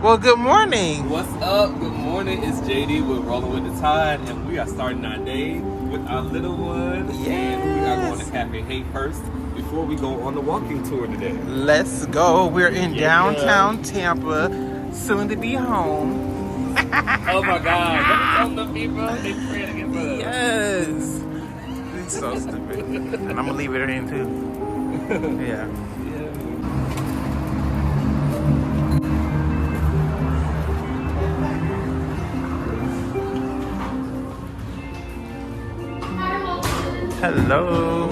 Well, good morning. What's up? Good morning. It's JD with Rollenwiththetide, and we are starting our day with our little one. Yes. And we are going to Cafe Hay first before we go on the walking tour today. Let's go. We're in downtown Tampa, soon to be home. Oh my God. Let me tell the people they praying against us. Yes. It's so stupid. And I'm going to leave it in too. Yeah. Hello.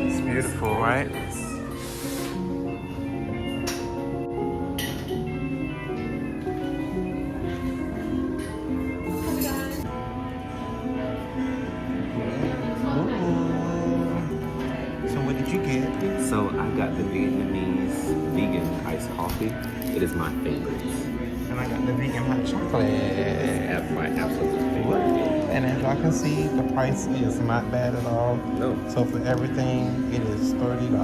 It's beautiful, right? So what did you get? So I got the Vietnamese vegan iced coffee. It is my favorite. And I got the vegan hot chocolate. My absolute favorite. And as y'all can see, the price is not bad at all. No. So for everything, it is $30.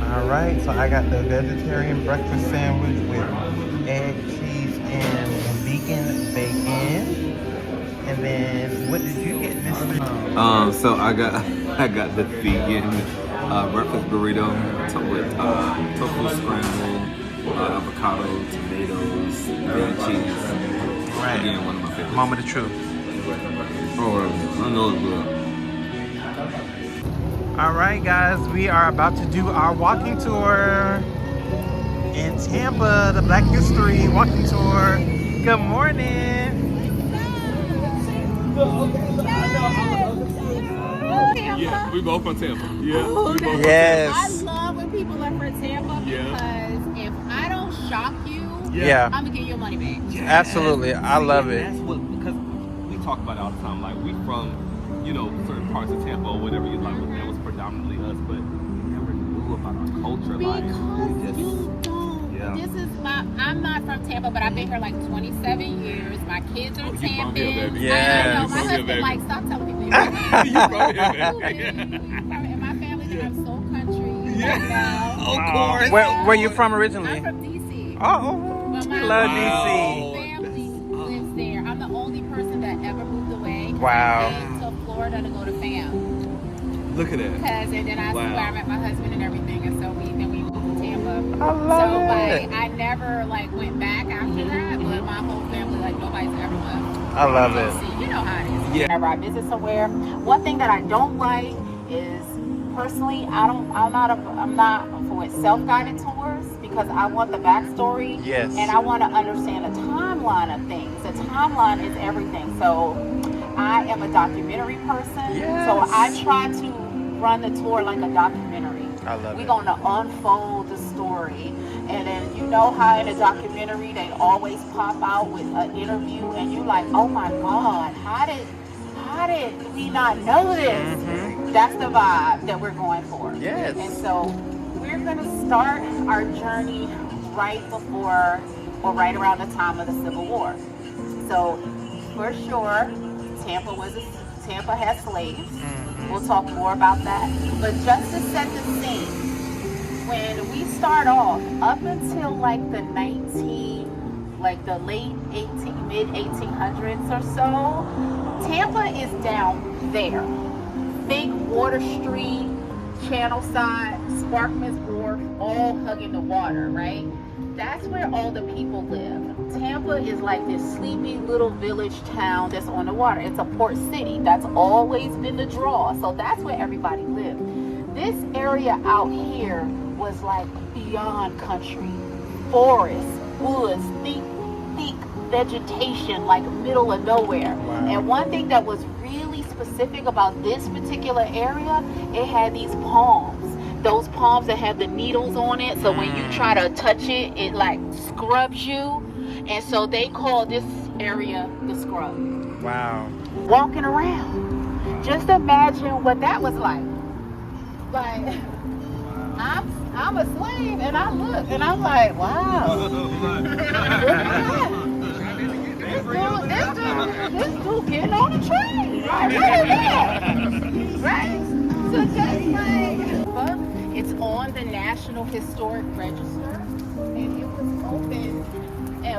All right, so I got the vegetarian breakfast sandwich with egg, cheese, and vegan bacon. And then, what did you get this week? So I got the vegan breakfast burrito with tofu scramble, avocado, tomatoes, green cheese. Right. Again, one of my favorites. Moment of truth. Oh, I know it's good. All right, guys, we are about to do our walking tour in Tampa, the Black History walking tour. Good morning. Yeah, we both from Tampa. Yeah. Yes. I love when people are from Tampa because if I don't shock you, Yeah. I'm gonna get your money back. Absolutely. I love it. That's what, because we talk about it all the time. Like, we from, certain parts of Tampa or whatever you like. That was predominantly us, but we never knew about our culture. Because you don't. Yeah. This is I'm not from Tampa, but I've been here like 27 years. My kids are You from Tampa. here, baby. Yes. I know. You My from here, husband baby. like, stop telling people. You from here, baby. And my family think I'm so country right now. Of course. Where you from originally? I'm from DC. Oh, But we my love whole DC. family lives there. I'm the only person that ever moved away. Wow. I came to Florida to go to fam. Look at that. And then I see where I met my husband and everything, and so we moved to Tampa. I love it. I never went back after that, but my whole family nobody's ever left. I love it. See, you know how it is. Yeah. Whenever I visit somewhere, one thing that I don't like is personally, I'm not for self-guided tours because I want the backstory. Yes. And I want to understand the timeline of things. The timeline is everything. So I am a documentary person. Yes. So I try to run the tour like a documentary. I love We're it. going to unfold the story. And then you know how in a documentary they always pop out with an interview and you're like, oh my God, how did we not know this? Mm-hmm. That's the vibe that we're going for. Yes. And so we're going to start our journey right before or right around the time of the Civil War. So for sure, Tampa has slaves. Mm-hmm. We'll talk more about that. But just to set the scene, when we start off, up until the late mid 1800s or so, Tampa is down there. Big Water Street, Channel Side, Sparkman's Wharf, all hugging the water, right? That's where all the people live. Tampa is like this sleepy little village town that's on the water. It's a port city. That's always been the draw. So that's where everybody lived. This area out here was like beyond country. Forests, woods, thick vegetation, like middle of nowhere. Wow. And one thing that was really specific about this particular area, it had these palms. Those palms that have the needles on it, so when you try to touch it, it like scrubs you. And so they call this area the scrub. Wow. Walking around. Just imagine what that was like. Like, I'm a slave and I look and I'm like, wow. This dude getting on the train. Right? Right? So just like It's on the National Historic Register, and it was opened,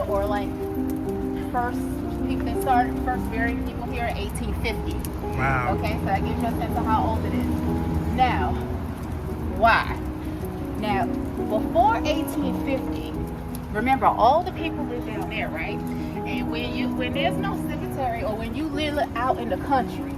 or like first burying people here in 1850. Wow. Okay, so that gives you a sense of how old it is. Now, why? Now, before 1850, remember all the people lived down there, right? And when there's no cemetery, or when you live out in the country,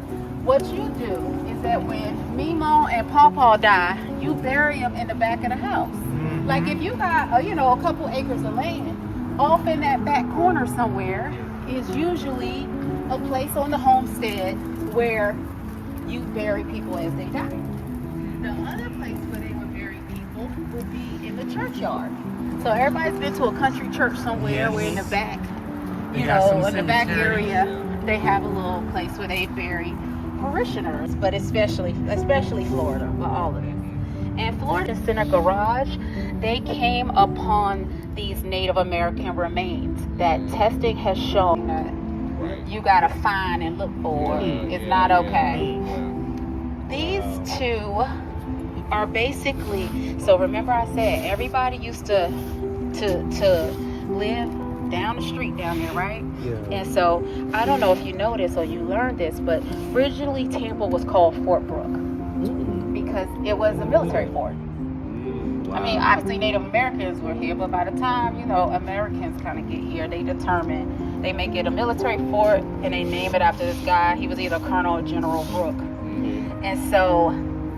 what you do is that when Mimo and Pawpaw die, you bury them in the back of the house. Mm-hmm. Like if you got a couple acres of land, off in that back corner somewhere is usually a place on the homestead where you bury people as they die. The other place where they would bury people would be in the churchyard. So everybody's been to a country church somewhere, Yes. where in the back, They got some in the back cemetery. area, they have a little place where they bury parishioners, but especially Florida, but all of it. And Florida Center Garage, they came upon these Native American remains that testing has shown that you gotta find and look for. It's not okay. These two are basically, so remember I said everybody used to live down the street down there, right? Yeah. And so I don't know if you know this or you learned this, but originally Tampa was called Fort Brooke because it was a military fort. Wow. I mean, obviously Native Americans were here, but by the time, Americans kind of get here, they make it a military fort, and they name it after this guy. He was either Colonel or General Brooke. And so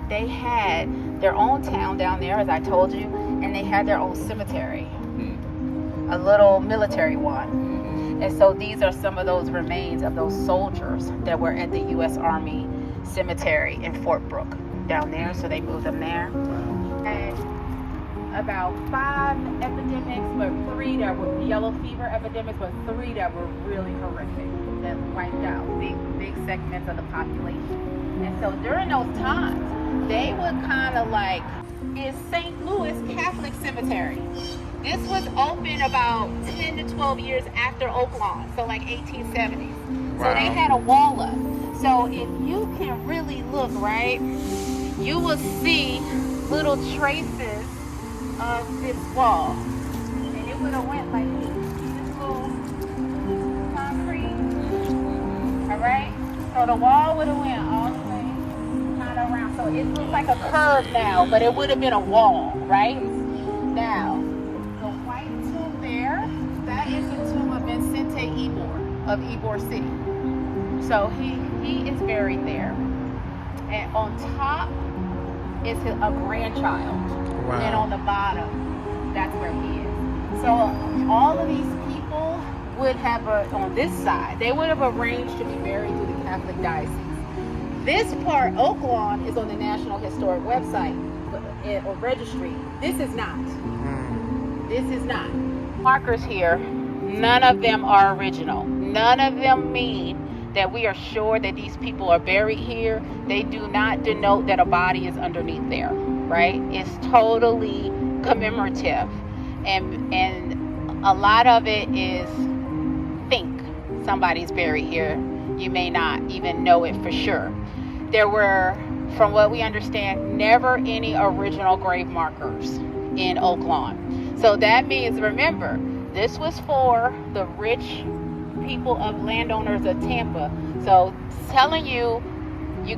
they had their own town down there, as I told you, and they had their own cemetery, a little military one. And so these are some of those remains of those soldiers that were at the U.S. Army Cemetery in Fort Brooke down there. So they moved them there. And about 5 epidemics, but 3 that were yellow fever epidemics, but 3 that were really horrific, that wiped out big segments of the population. And so during those times, they would kind of like, is St. Louis Catholic Cemetery. This was open about 10 to 12 years after Oaklawn, so like 1870s. So they had a wall up. So if you can really look, right, you will see little traces of this wall. And it would have went like this. This little concrete. Alright? So the wall would have went all the way kind of around. So it looks like a curve now, but it would have been a wall, right? Now, the white tomb there, that is the tomb of Vincente Ybor of Ybor City. So he is buried there. And on top is a grandchild. Wow. And on the bottom, that's where he is. So all of these people would have, on this side, they would have arranged to be buried through the Catholic diocese. This part, Oaklawn, is on the National Historic website or registry. This is not. This is not. Markers here, none of them are original. None of them mean that we are sure that these people are buried here. They do not denote that a body is underneath there, right? It's totally commemorative. And a lot of it is think somebody's buried here. You may not even know it for sure. There were, from what we understand, never any original grave markers in Oaklawn. So that means, remember, this was for the rich people of landowners of Tampa. So telling you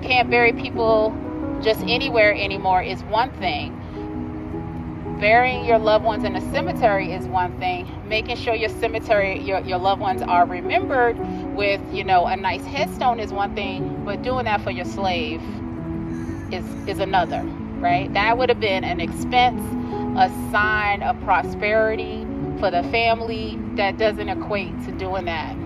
can't bury people just anywhere anymore is one thing. Burying your loved ones in a cemetery is one thing. Making sure your cemetery, your loved ones are remembered with, a nice headstone is one thing, but doing that for your slave is another, right? That would have been an expense, a sign of prosperity for the family that doesn't equate to doing that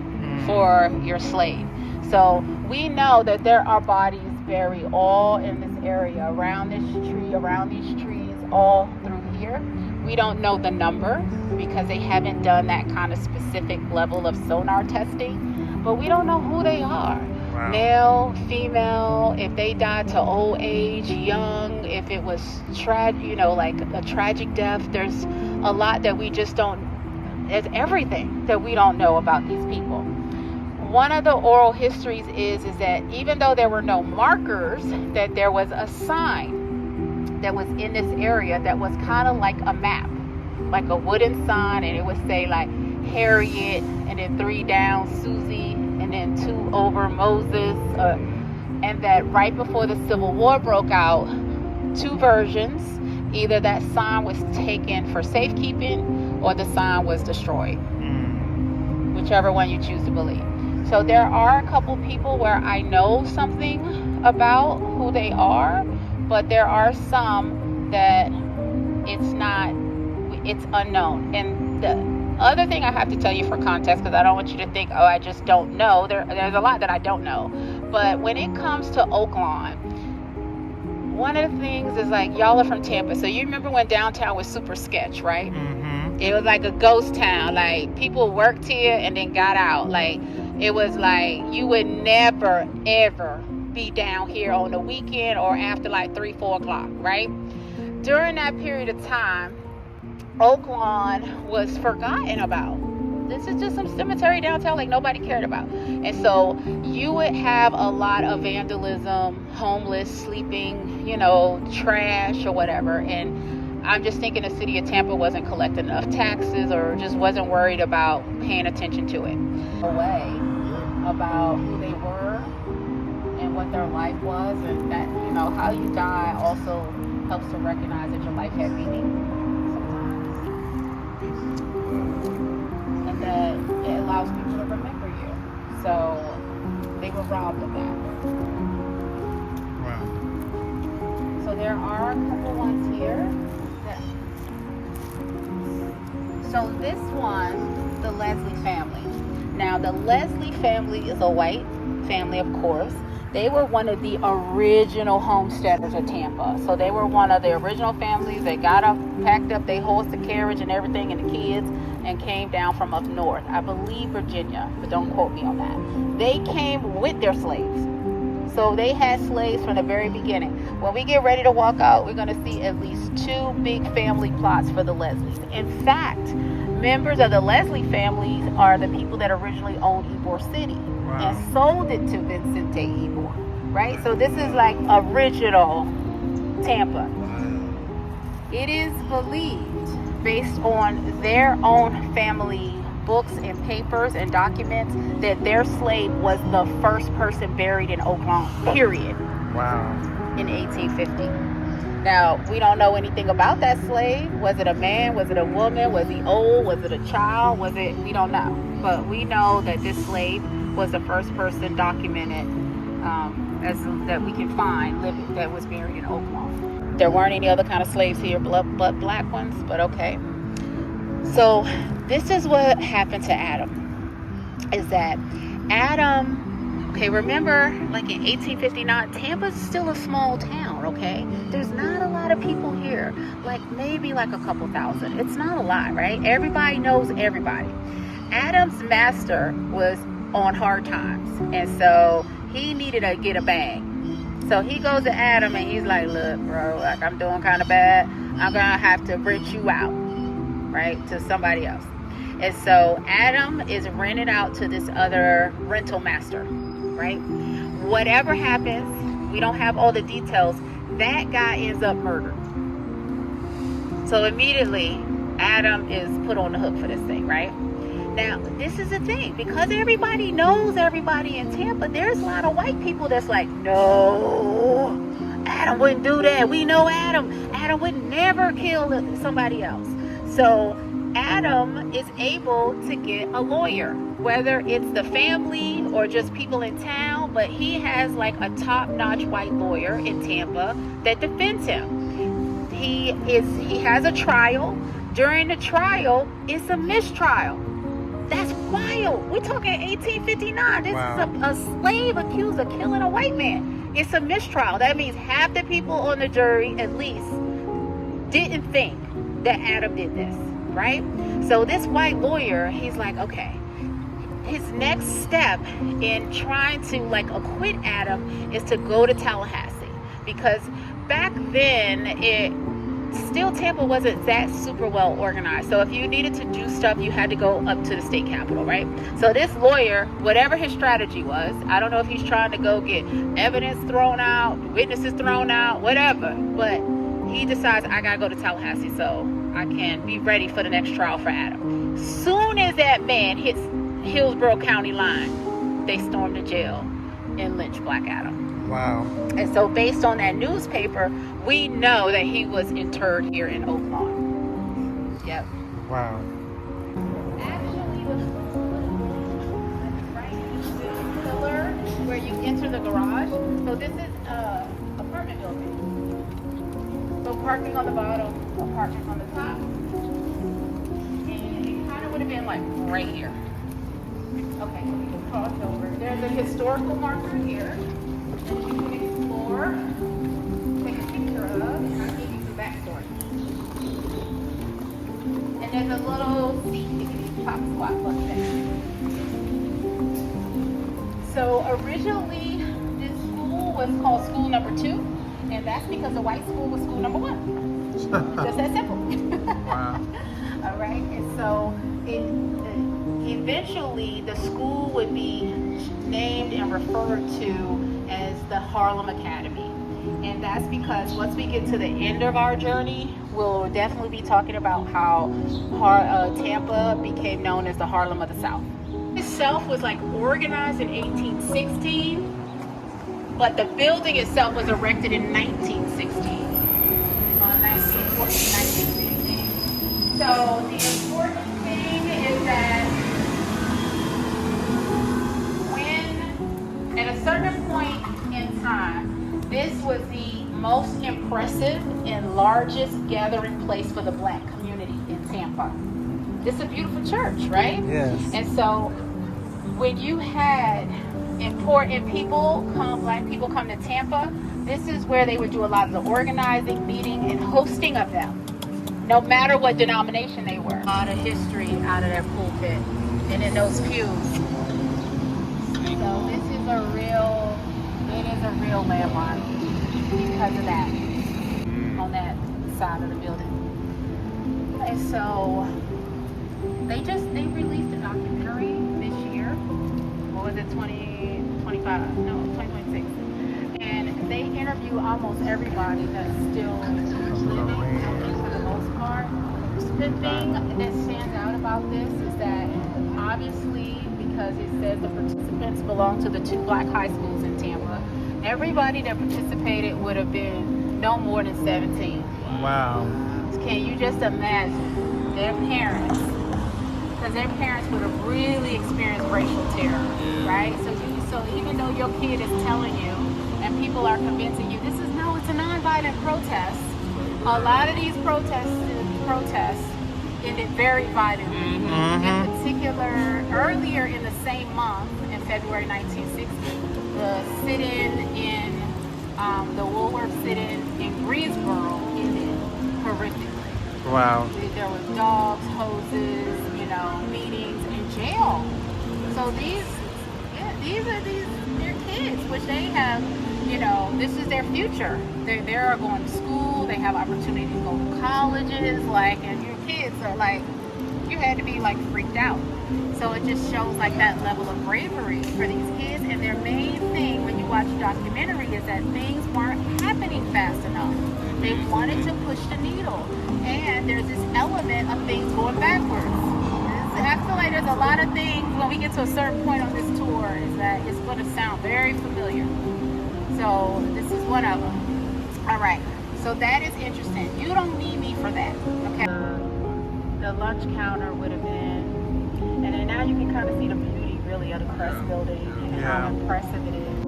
for your slave. So we know that there are bodies buried all in this area, around this tree, around these trees, all through here. We don't know the number because they haven't done that kind of specific level of sonar testing, but we don't know who they are. Wow. Male, female, if they died to old age, young, if it was like a tragic death. There's a lot that we just don't, there's everything that we don't know about these people. One of the oral histories is that even though there were no markers, that there was a sign that was in this area that was kind of like a map, like a wooden sign, and it would say like Harriet, and then 3 down Susie, and then 2 over Moses, and that right before the Civil War broke out, 2 versions, either that sign was taken for safekeeping or the sign was destroyed, whichever one you choose to believe. So there are a couple people where I know something about who they are, but there are some that it's unknown. And the other thing I have to tell you for context, because I don't want you to think, oh, I just don't know. There's a lot that I don't know. But when it comes to Oaklawn, one of the things is like, y'all are from Tampa. So you remember when downtown was super sketch, right? Mm-hmm. It was like a ghost town. Like, people worked here and then got out. Like, it was like, you would never, ever be down here on the weekend or after like 3-4 o'clock, right? During that period of time, Oaklawn was forgotten about. This is just some cemetery downtown like nobody cared about. And so you would have a lot of vandalism, homeless, sleeping, trash or whatever. And I'm just thinking the city of Tampa wasn't collecting enough taxes or just wasn't worried about paying attention to it. Away about who they were and what their life was, and that, how you die also helps to recognize that your life had meaning. That it allows people to remember you. So they were robbed of that. Wow. So there are a couple ones here. So this one, the Leslie family. Now the Leslie family is a white family, of course. They were one of the original homesteaders of Tampa. So they were one of the original families. They got up, packed up their horse, the carriage and everything, and the kids, and came down from up north. I believe Virginia, but don't quote me on that. They came with their slaves. So they had slaves from the very beginning. When we get ready to walk out, we're going to see at least 2 big family plots for the Leslies. In fact, members of the Leslie families are the people that originally owned Ybor City. Wow. And sold it to Vicente Ybor, right? So this is like original Tampa. It is believed, based on their own family books and papers and documents, that their slave was the first person buried in Oaklawn, period. Wow. In 1850. Now, we don't know anything about that slave. Was it a man? Was it a woman? Was he old? Was it a child? We don't know. But we know that this slave was the first person documented that we can find living that was buried in Oaklawn. There weren't any other kind of slaves here but black ones, but okay. So this is what happened to Adam, is that Adam, okay, remember, like in 1859, Tampa's still a small town, okay? There's not a lot of people here, like maybe like a couple thousand. It's not a lot, right? Everybody knows everybody. Adam's master was on hard times, and so he needed to get a bag. So he goes to Adam and he's like, look, bro, like, I'm doing kind of bad. I'm gonna have to rent you out, right, to somebody else. And so Adam is rented out to this other rental master, right? Whatever happens, we don't have all the details, that guy ends up murdered. So immediately Adam is put on the hook for this thing, right? Now, this is the thing, because everybody knows everybody in Tampa, there's a lot of white people that's like, no, Adam wouldn't do that. We know Adam. Adam would never kill somebody else. So Adam is able to get a lawyer, whether it's the family or just people in town, but he has like a top-notch white lawyer in Tampa that defends him. He has a trial. During the trial, it's a mistrial. That's wild. We're talking 1859. This is a slave accused of killing a white man. It's a mistrial. That means half the people on the jury, at least, didn't think that Adam did this, right? So this white lawyer, he's like, okay, his next step in trying to like acquit Adam is to go to Tallahassee, because back then Tampa wasn't that super well organized. So if you needed to do stuff, you had to go up to the state capitol, right? So this lawyer, whatever his strategy was, I don't know if he's trying to go get evidence thrown out, witnesses thrown out, whatever, but he decides, I gotta go to Tallahassee so I can be ready for the next trial for Adam. Soon as that man hits Hillsborough County line, they storm the jail and lynch Black Adam. Wow. And so based on that newspaper, we know that he was interred here in Oaklawn. Yep. Wow. Actually, right in this pillar where you enter the garage. So this is apartment building. So parking on the bottom, apartments on the top. And it kind of would have been like right here. Okay, so we can cross over. There's a historical marker here that you can explore, take a picture of, and I'll give you the backstory. And there's a little seat that you can pop squat plus that. So originally, this school was called school number 2, and that's because the white school was school number 1. Just that simple. Wow. All right, and so eventually the school would be named and referred to as the Harlem Academy. And that's because once we get to the end of our journey, we'll definitely be talking about how Tampa became known as the Harlem of the South. Itself was like organized in 1816, but the building itself was erected in 1916. 1916. So the important thing is that when, at a certain point in time, this was the most impressive and largest gathering place for the Black community in Tampa. It's a beautiful church, right? Yes. And so when you had important people come, Black people come to Tampa, this is where they would do a lot of the organizing, meeting, and hosting of them, no matter what denomination they were. A lot of history out of their pulpit and in those pews. So this is a real landmark because of that, on that side of the building. And so they released a documentary this year. What was it, 2026? And they interview almost everybody that's still living, I think, for the most part. The thing that stands out about this is that obviously, because it says the participants belong to the 2 Black high schools in Tampa, everybody that participated would have been no more than 17. Wow. Can you just imagine their parents? Because their parents would have really experienced racial terror, right? So even though your kid is telling you, and people are convincing you, it's a non-violent protest. A lot of these protests ended very violently. In particular, earlier in the same month, in February 1960, the sit-in in the Woolworth sit-in in Greensboro ended horrifically. Wow. There was dogs, hoses, meetings, and jail. So these are their kids, which they have, this is their future. They're going to school, they have opportunity to go to colleges, and your kids are you had to be freaked out. So it just shows that level of bravery for these kids, and their main thing when you watch the documentary is that things weren't happening fast enough. They wanted to push the needle, and there's this element of things going backwards. I feel like there's a lot of things when we get to a certain point on this tour is that it's going to sound very familiar. So this is one of them. All right, so that is interesting. You don't need me for that, okay? The lunch counter would have been, and then now you can kind of see the beauty really of the Crest building and how impressive it is.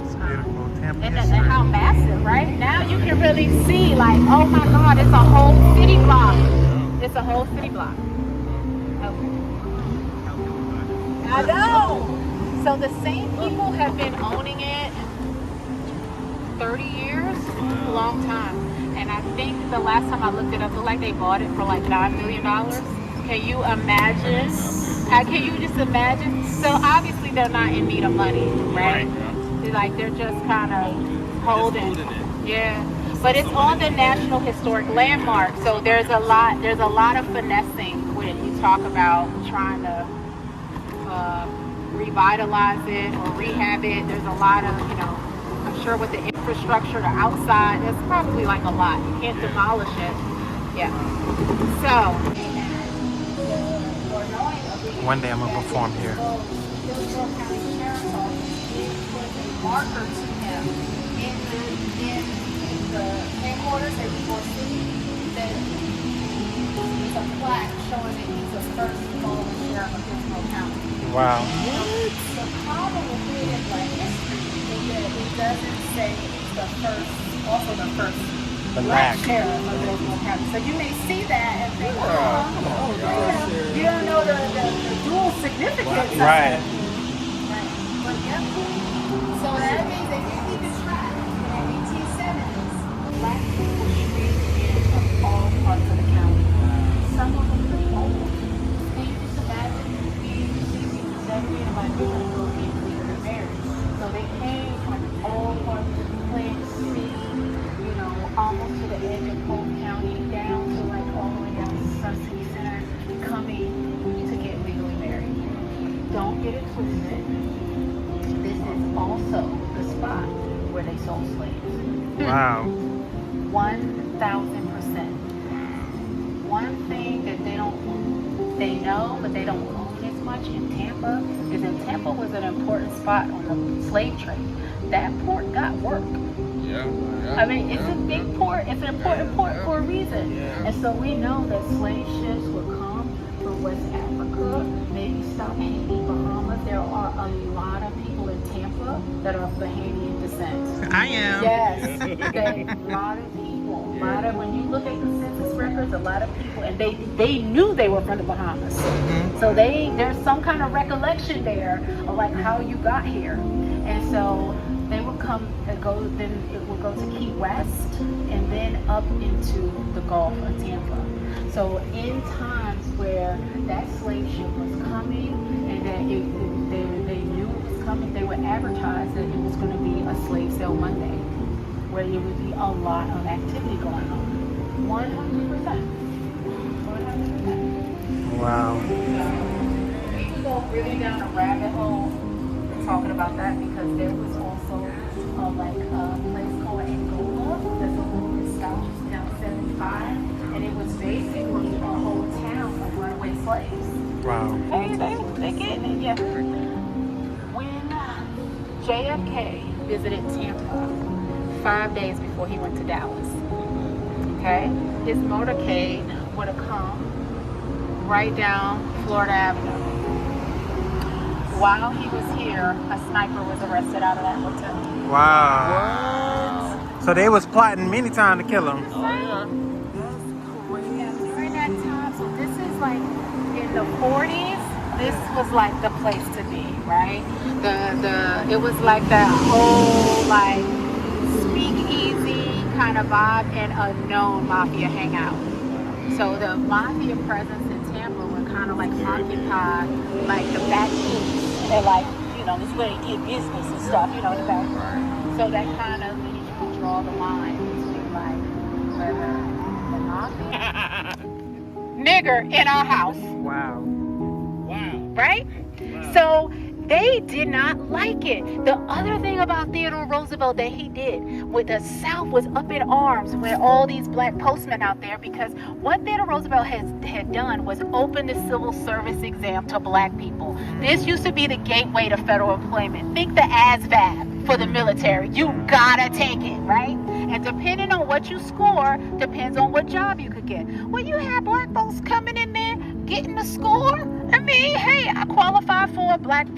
It's beautiful. Tampa And how massive, right? Now you can really see oh my God, it's a whole city block. It's a whole city block. I know. So the same people have been owning it 30 years, a long time. And I think the last time I looked it up, it looked like they bought it for $9 million. Can you imagine? Can you just imagine? So obviously they're not in need of money, right? They're just kind of holding it. Yeah. But it's on the National Historic Landmark, so there's a lot of finessing when you talk about trying to revitalize it or rehab it. There's a lot of, I'm sure with the infrastructure, the outside, it's probably like a lot. You can't demolish it. Yeah. So. One day I'm gonna perform here. Marker to him in the headquarters that we will see that it's a plaque showing that he's the first fallen sheriff of Untold County. Wow. The problem with reading Black history is that it doesn't say he's the first, also the first black sheriff of Untold County. So you may see that and think, you don't know the dual significance. Right. But yeah. So that means they didn't even try in the 1870s. Black people were streamed in from all parts of the county. Some of them pretty old. They used to imagine being 60s and 70s by doing will be legally married. So they came from all parts of the Plant City, you know, almost to the edge of Polk County, down to like all the way down to Sussex Center, coming to get legally married. Don't get it twisted. This is also the spot where they sold slaves. Wow. 1,000%. One thing that they know, but they don't own as much in Tampa, is that Tampa was an important spot on the slave trade. That port got work. I mean, it's a big port. It's an important port for a reason. And so we know that slave ships would come from West Africa, maybe stop Haiti, Bahamas. There are a lot of people in Tampa that are of Bahamian descent. I am. Yes, a lot of people. When you look at the census records, a lot of people, and they knew they were from the Bahamas. Mm-hmm. So there's some kind of recollection there of like how you got here. And so they would come and go, then it would go to Key West and then up into the Gulf of Tampa. So in times where that slave ship was coming and that they knew it was coming, they would advertise that it was going to be a slave sale Monday, where there would be a lot of activity going on. 100%. Wow. We could go really down a rabbit hole talking about that, because there was also a place called Angola that's a little bit south, down 75, and it was basically a whole town of runaway slaves. Wow. Hey, they getting it, yeah. When JFK visited Tampa 5 days before he went to Dallas, okay, his motorcade would have come right down Florida Avenue. While he was here, a sniper was arrested out of that hotel. Wow. What? So they was plotting many times to kill him. Oh, yeah. During that time, so this is like in the 40s, this was like the place to be, right? It was like that whole like speakeasy kind of vibe and a known mafia hangout. So the mafia presence in Tampa would kind of like occupy like the back east. They're like, you know, this is where they did business and stuff, you know, in the back. So that kind of, then you can draw the line between like whether the mafia nigger in our house. Wow. Right? Wow. So they did not like it. The other thing about Theodore Roosevelt that he did with the South was up in arms with all these black postmen out there, because what Theodore Roosevelt had done was open the civil service exam to black people. This used to be the gateway to federal employment. Think the ASVAB for the military. You gotta take it, right? And depending on what you score, depends on what job you could get. Well, you have black folks coming in there getting the score. I mean, hey, I qualified for a black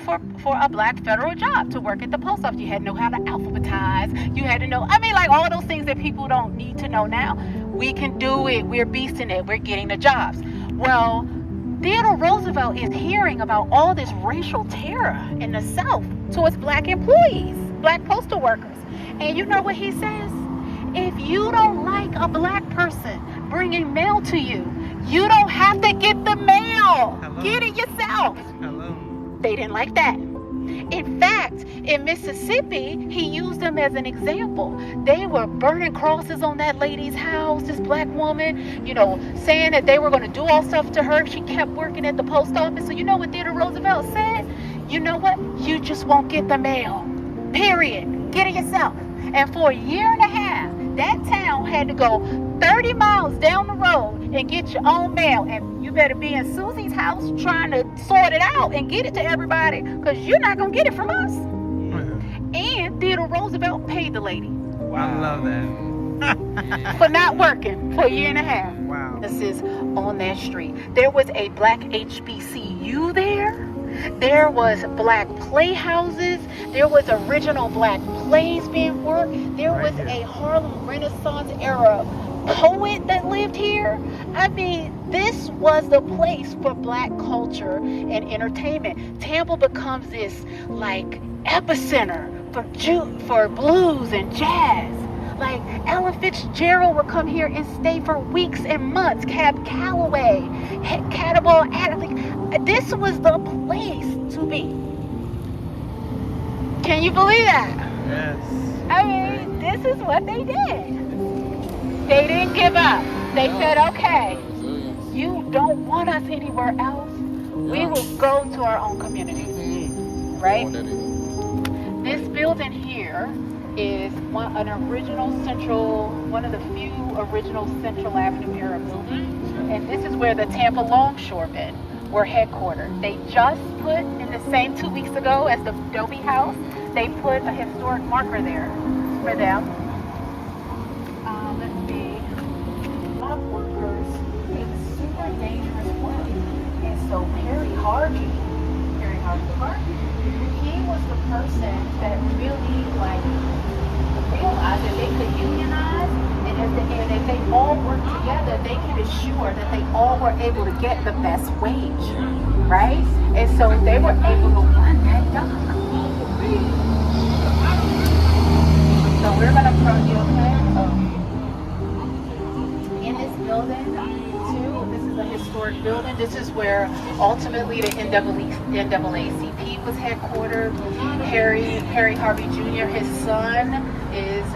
federal job to work at the post office. You had to know how to alphabetize. You had to know, I mean, like all those things that people don't need to know now. We can do it. We're beasting it. We're getting the jobs. Well, Theodore Roosevelt is hearing about all this racial terror in the South towards black employees, black postal workers. And you know what he says? If you don't like a black person bringing mail to you, you don't have to get the mail. Hello. Get it yourself. Hello. They didn't like that. In fact, in Mississippi, he used them as an example. They were burning crosses on that lady's house, this black woman, you know, saying that they were going to do all stuff to her. She kept working at the post office. So you know what Theodore Roosevelt said? You know what? You just won't get the mail. Period. Get it yourself. And for a year and a half, that town had to go 30 miles down the road and get your own mail. And you better be in Susie's house trying to sort it out and get it to everybody, because you're not going to get it from us. And Theodore Roosevelt paid the lady. Wow. I love that. For not working for a year and a half. Wow. This is on that street. There was a black HBCU there. There was black playhouses. There was original black plays being worked. There was a Harlem Renaissance era poet that lived here. I mean, this was the place for black culture and entertainment. Tampa becomes this like epicenter for blues and jazz. Like Ella Fitzgerald would come here and stay for weeks and months. Cab Calloway, Cannibal Adderley. This was the place to be. Can you believe that? Yes. I mean, this is what they did. They didn't give up. They said, okay, you don't want us anywhere else. We will go to our own communities. Right? This building here is one of the few original Central Avenue era buildings. And this is where the Tampa Longshoremen were headquartered. They just put, in the same 2 weeks ago as the Adobe House, they put a historic marker there for them. Let's see. Block workers in super dangerous way. And so Perry Harvey, he was the person that really realized that they could unionize, and if they all worked together, they could assure that they all were able to get the best wage, right? And so they were able to run that dock. So we're gonna throw you in this building too. This is a historic building. This is where ultimately the NAACP was headquartered. Harry Harvey Jr., his son, is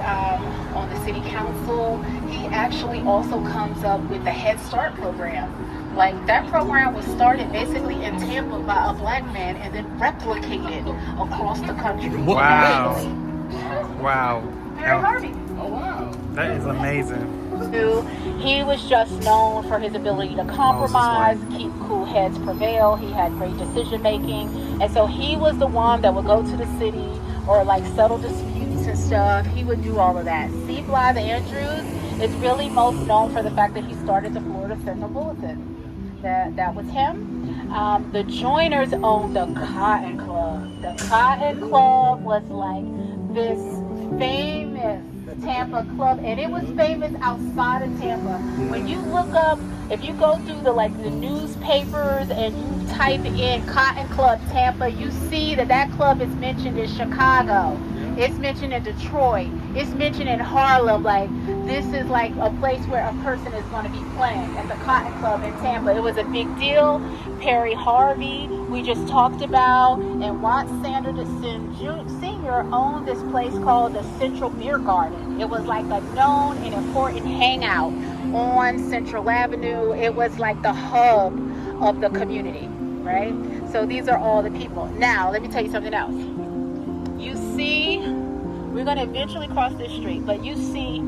on the city council. He actually also comes up with the Head Start program. Like, that program was started basically in Tampa by a black man and then replicated across the country. Wow. Wow. Harry Harvey. Oh, wow. That is amazing. He was just known for his ability to compromise, keep cool heads prevail. He had great decision making. And so he was the one that would go to the city or like settle disputes and stuff. He would do all of that. C. Blythe Andrews is really most known for the fact that he started the Florida Sentinel Bulletin. That was him. The Joiners owned the Cotton Club. The Cotton Club was like this famous Tampa club, and it was famous outside of Tampa. When you look up, if you go through the newspapers and you type in Cotton Club Tampa, you see that club is mentioned in Chicago. It's mentioned in Detroit. It's mentioned in Harlem. Like, this is like a place where a person is going to be playing at the Cotton Club in Tampa. It was a big deal. Perry Harvey, we just talked about, and Watt Sanderson Sr. owned this place called the Central Beer Garden. It was like a known and important hangout on Central Avenue. It was like the hub of the community, right? So these are all the people. Now, let me tell you something else. You see, we're going to eventually cross this street, but you see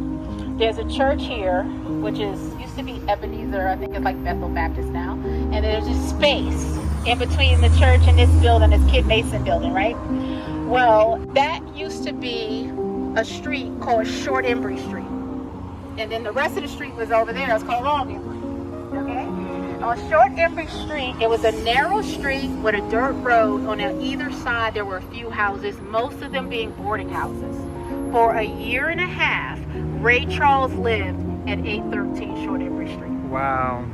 there's a church here, which used to be Ebenezer. I think it's like Bethel Baptist now. And there's a space in between the church and this building, this Kid Mason building, right? Well, that used to be a street called Short Embry Street. And then the rest of the street was over there. It's called Long Embry, okay? On Short Embry Street, it was a narrow street with a dirt road. On either side, there were a few houses, most of them being boarding houses. For a year and a half, Ray Charles lived at 813 Short Embry Street. Wow.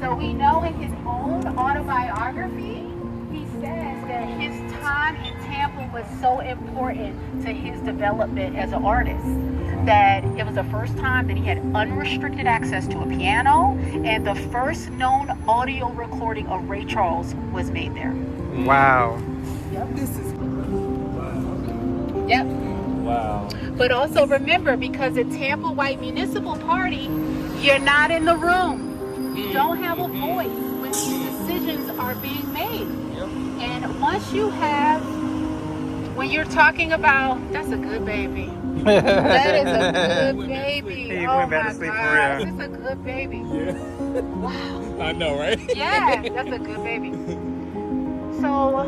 So we know in his own autobiography, he says that his time in Tampa was so important to his development as an artist that it was the first time that he had unrestricted access to a piano, and the first known audio recording of Ray Charles was made there. Wow. Yep. Yep. Wow. But also remember, because the Tampa White Municipal Party, you're not in the room. You don't have a voice when these decisions are being made. Yep. And once when you're talking about, that's a good baby. That is a good baby. He Oh went back my to sleep for gosh, real. it's a good baby. Yeah. Wow. I know, right? Yeah, that's a good baby. So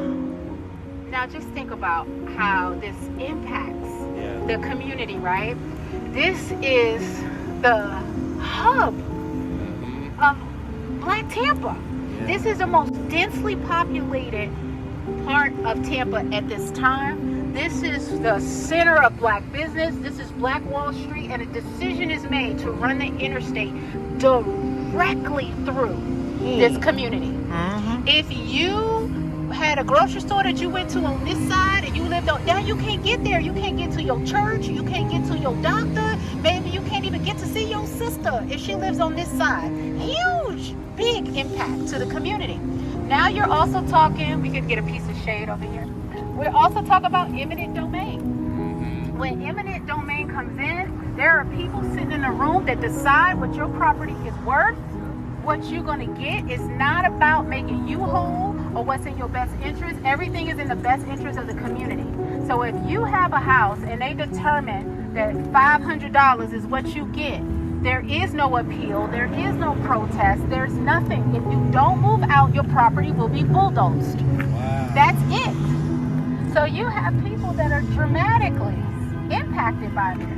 now just think about how this impacts the community, right? This is the hub of Black Tampa. This is the most densely populated part of Tampa at this time. This is the center of Black business. This is Black Wall Street, and a decision is made to run the interstate directly through this community. If you had a grocery store that you went to on this side and you lived on, now you can't get there. You can't get to your church. You can't get to your doctor. Maybe you can't even get to see your sister if she lives on this side. Huge, big impact to the community. Now you're also talking, we could get a piece of shade over here. We're also talking about eminent domain. When eminent domain comes in, there are people sitting in a room that decide what your property is worth. What you're going to get is not about making you whole or what's in your best interest. Everything is in the best interest of the community. So if you have a house and they determine that $500 is what you get, there is no appeal, there is no protest, there's nothing. If you don't move out, your property will be bulldozed. Wow. That's it. So you have people that are dramatically impacted by this.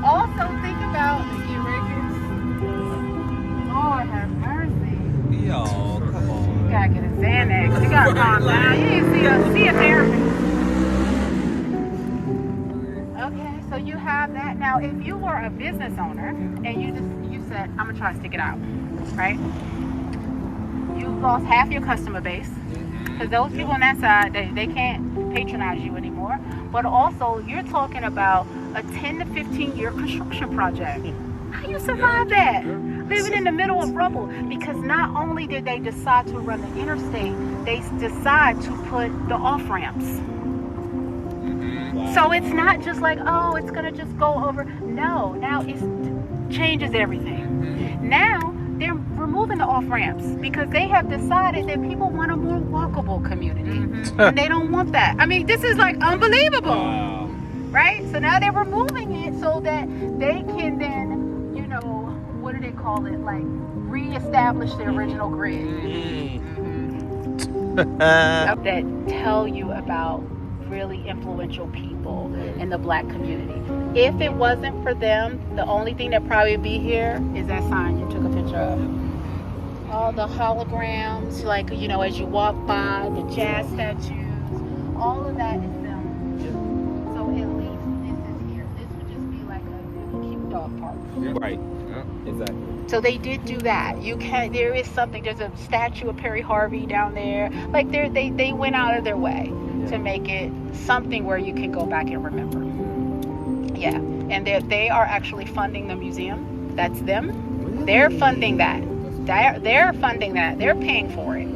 Also think about, Lord have mercy. Yo, come on. You gotta get a Xanax. You gotta calm down. You need to see a therapist. Okay, so you have that. Now, if you were a business owner and you said, I'm gonna try to stick it out, right? You've lost half your customer base because those people on that side, they can't patronize you anymore. But also, you're talking about a 10 to 15 year construction project. How you survive that? Living in the middle of rubble, because not only did they decide to run the interstate, they decide to put the off-ramps. Wow. So it's not just like, oh, it's gonna just go over. No, now it changes everything. Now they're removing the off-ramps because they have decided that people want a more walkable community. And they don't want that. I mean, this is like unbelievable. Wow. Right? So now they're removing it so that they can then, what do they call it? Like reestablish the original grid. That tell you about really influential people in the Black community. If it wasn't for them, the only thing that probably would be here is that sign you took a picture of. All the holograms, like, as you walk by, the jazz statues, all of that is them. So at least this is here. This would just be like a cute dog park. Right. Exactly. So they did do that. There is something. There's a statue of Perry Harvey down there. Like they went out of their way to make it something where you can go back and remember. Yeah, and they are actually funding the museum. That's them. They're funding that. They're funding that. They're paying for it.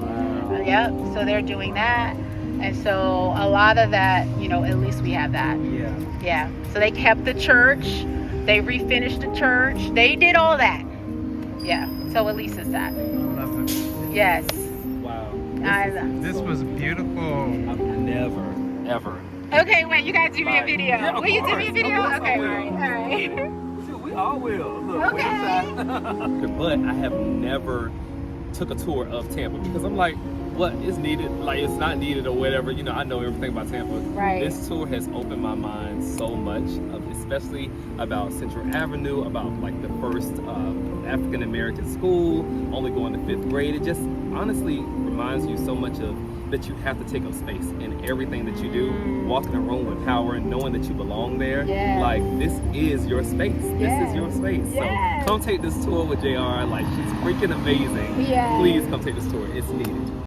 Yep. So they're doing that, and so a lot of that, at least we have that. Yeah. So they kept the church. They refinished the church. They did all that. Yeah. So at least it's that. I love it. Yes. Wow. This was beautiful. I've never, ever. Okay, wait. You gotta do me a video. Yeah, will you do me a video? Okay. All right. We all will. Look, Okay. But I have never took a tour of Tampa because I'm like, what is needed? Like, it's not needed or whatever. I know everything about Tampa. Right. This tour has opened my mind so much, especially about Central Avenue, about like the first African American school, only going to 5th grade. It just honestly reminds you so much of that you have to take up space in everything that you do. Walk in a room with power and knowing that you belong there. Yes. Like, this is your space. This is your space. Yes. So come take this tour with JR. Like, she's freaking amazing. Yes. Please come take this tour. It's needed.